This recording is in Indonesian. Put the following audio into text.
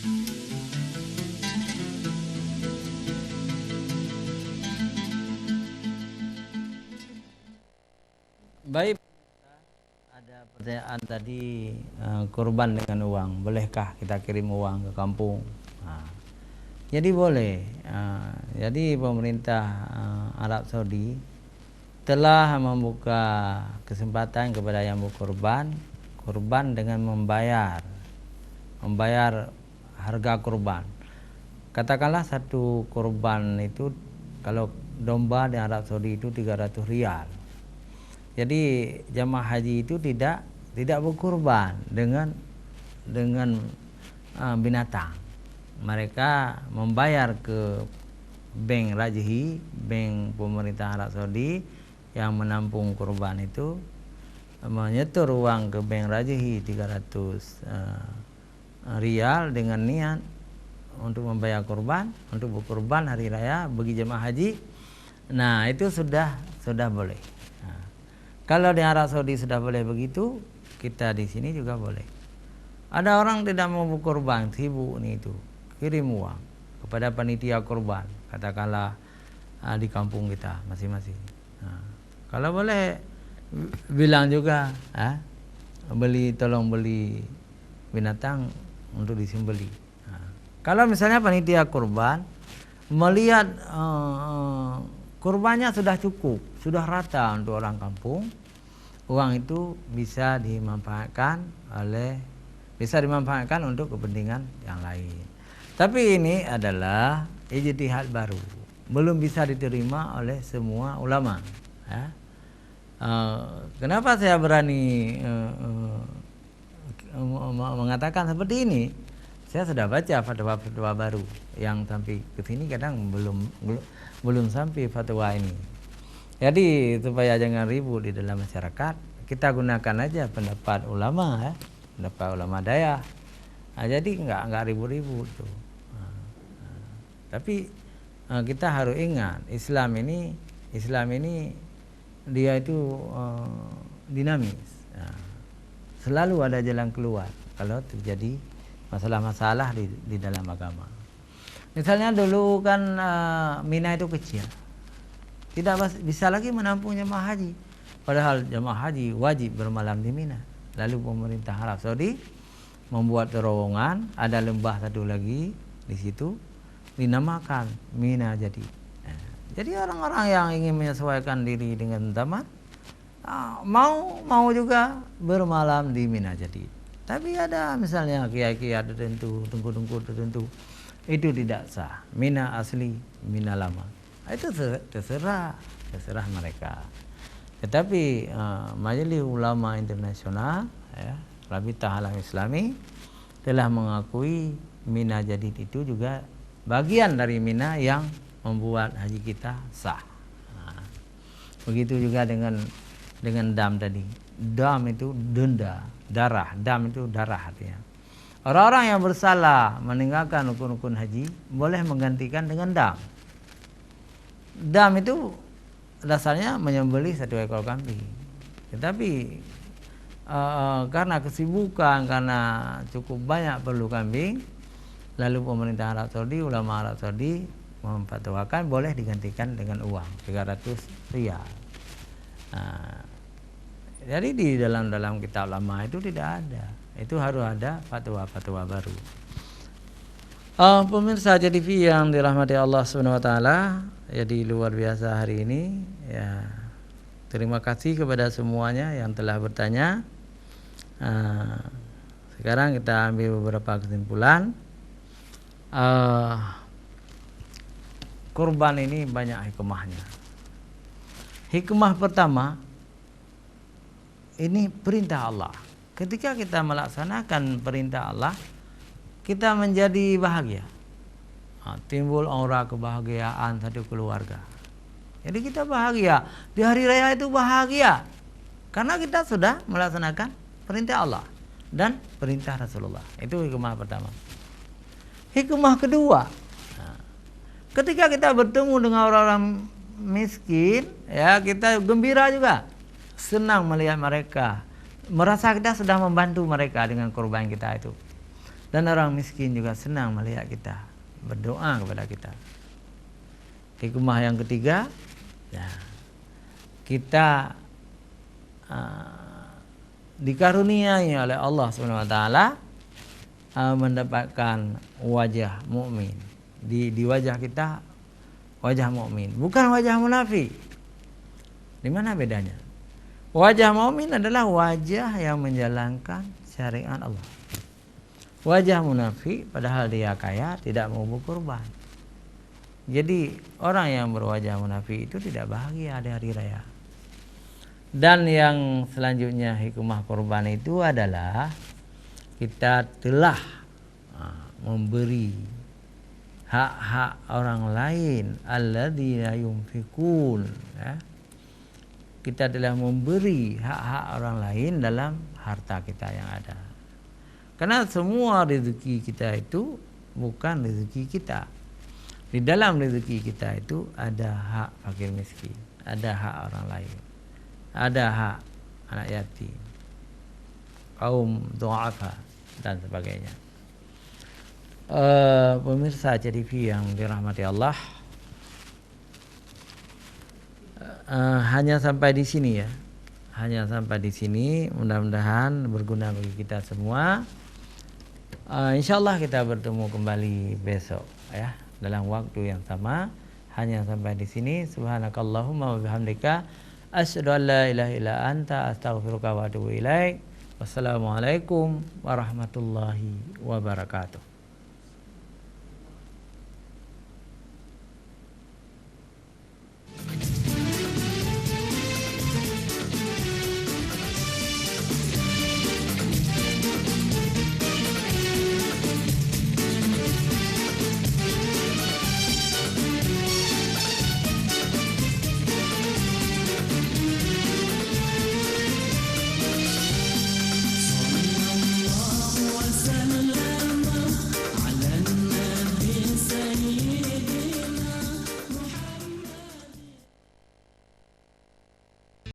Baik, ada pertanyaan tadi, kurban dengan uang, bolehkah kita kirim uang ke kampung? Nah, jadi boleh. Jadi pemerintah Arab Saudi telah membuka kesempatan kepada yang berkorban dengan membayar harga kurban. Katakanlah satu kurban itu, kalau domba di Arab Saudi itu 300 rial. Jadi jamaah haji itu tidak berkurban dengan binatang. Mereka membayar ke bank Rajhi, bank pemerintah Arab Saudi yang menampung kurban itu, menyetor uang ke bank Rajhi 300 rial dengan niat untuk membayar kurban, untuk berkurban hari raya bagi jemaah haji. Nah, itu sudah boleh. Nah, kalau di Arab Saudi sudah boleh begitu, kita di sini juga boleh. Ada orang tidak mau berkurban, sibuk nih itu, kirim uang kepada panitia kurban, katakanlah di kampung kita masing-masing. Nah, kalau boleh bilang juga, tolong beli binatang untuk disembeli. Nah, kalau misalnya panitia kurban melihat kurbannya sudah cukup, sudah rata untuk orang kampung, uang itu bisa dimanfaatkan untuk kepentingan yang lain. Tapi ini adalah ijtihad baru, belum bisa diterima oleh semua ulama. Kenapa saya berani mengatakan seperti ini? Saya sudah baca fatwa-fatwa baru yang sampai ke sini, kadang belum sampai fatwa ini. Jadi supaya jangan ribut di dalam masyarakat, kita gunakan aja pendapat ulama, pendapat ulama daya. Nah, jadi nggak ribut-ribut tuh. Tapi kita harus ingat, Islam ini dia itu dinamis. Selalu ada jalan keluar kalau terjadi masalah-masalah di dalam agama. Misalnya dulu kan Mina itu kecil, tidak bisa lagi menampung jemaah haji, padahal jemaah haji wajib bermalam di Mina. Lalu pemerintah Arab Saudi membuat terowongan, ada lembah satu lagi di situ, dinamakan Mina. Jadi orang-orang yang ingin menyesuaikan diri dengan zaman mau juga bermalam di Mina. Jadi tapi ada misalnya kiai-kiai tertentu, tengku-tengku tertentu, itu tidak sah. Mina asli, Mina lama, itu terserah mereka. Tetapi Majelis Ulama Internasional, Rabitah Alam Islami, telah mengakui Mina Jadid itu juga bagian dari Mina yang membuat haji kita sah. Begitu juga dengan dam tadi. Dam itu denda, darah. Dam itu darah artinya. Orang-orang yang bersalah meninggalkan rukun-rukun haji boleh menggantikan dengan dam. Dam itu dasarnya menyembelih satu ekor kambing. Tetapi karena kesibukan, karena cukup banyak perlu kambing, lalu pemerintah Arab Saudi, ulama Arab Saudi memfatwakan boleh digantikan dengan uang 300 rial. Jadi di dalam kitab lama itu tidak ada. Itu harus ada fatwa-fatwa baru. Pemirsa JTV yang dirahmati Allah SWT, jadi luar biasa hari ini. Ya, terima kasih kepada semuanya yang telah bertanya. Sekarang kita ambil beberapa kesimpulan. Kurban ini banyak hikmahnya. Hikmah pertama, ini perintah Allah. Ketika kita melaksanakan perintah Allah, kita menjadi bahagia. Timbul aura kebahagiaan satu keluarga. Jadi kita bahagia. Di hari raya itu bahagia, karena kita sudah melaksanakan perintah Allah dan perintah Rasulullah. Itu hikmah pertama. Hikmah kedua, ketika kita bertemu dengan orang-orang miskin, kita gembira juga. Senang melihat mereka, merasa kita sudah membantu mereka dengan kurban kita itu. Dan orang miskin juga senang melihat kita, berdoa kepada kita. Hikmah yang ketiga, ya, kita dikaruniai oleh Allah Subhanahu wa taala mendapatkan wajah mukmin. Di wajah kita wajah mukmin, bukan wajah munafik. Di mana bedanya? Wajah mukmin adalah wajah yang menjalankan syariat Allah. Wajah munafik padahal dia kaya tidak mau berkorban. Jadi orang yang berwajah munafik itu tidak bahagia di hari raya. Dan yang selanjutnya hikmah korban itu adalah kita telah memberi hak-hak orang lain, alladzina yunfikun, ya. Kita telah memberi hak-hak orang lain dalam harta kita yang ada. Karena semua rezeki kita itu bukan rezeki kita. Di dalam rezeki kita itu ada hak fakir miskin, ada hak orang lain, ada hak anak yatim, kaum du'afa dan sebagainya. Pemirsa CTV yang dirahmati Allah, hanya sampai di sini ya. Hanya sampai di sini, mudah-mudahan berguna bagi kita semua. Insyaallah kita bertemu kembali besok ya, dalam waktu yang sama. Hanya sampai di sini. Subhanakallahumma wa bihamdika asyhadu an la ilaha illa anta astaghfiruka wa atubu ilaik. Wassalamualaikum warahmatullahi wabarakatuh.